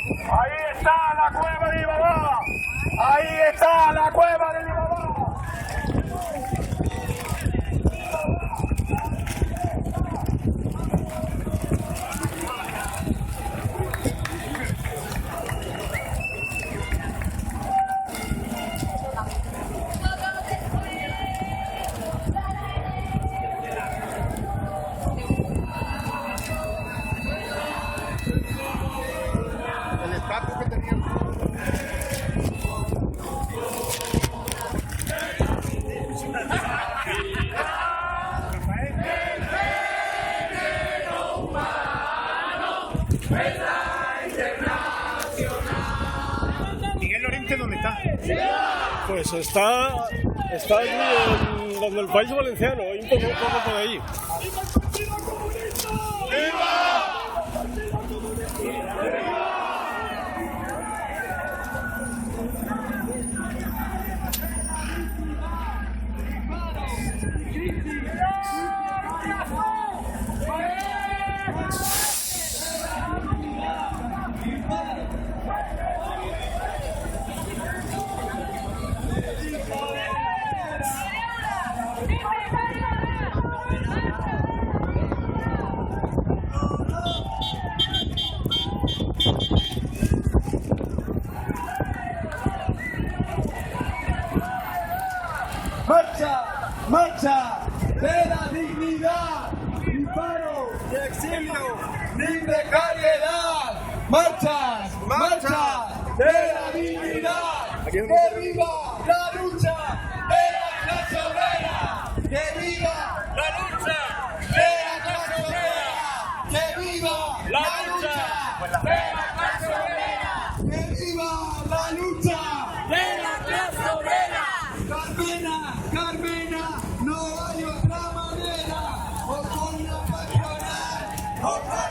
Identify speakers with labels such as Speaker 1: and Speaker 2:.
Speaker 1: Ahí está la cueva de Ibabá. Ahí está la cueva de Ibabá.
Speaker 2: El estatus que tenía. Miguel Lorente, ¿dónde está?
Speaker 3: Pues está allí donde el País Valenciano, un poco por allí.
Speaker 1: ¡Marcha! ¡Marcha! ¡De la dignidad! ¡Sin paro! ¡De exilio! ¡Sin precariedad! ¡Marchas! ¡Marchas! ¡De la dignidad! ¡Que viva la lucha de la clase obrera! ¡Que viva la lucha de la clase obrera! ¡Que viva la lucha de la clase obrera! ¡Que viva la lucha de la clase obrera! Carmena, Carmena, no hay otra manera, o con la patronal, o con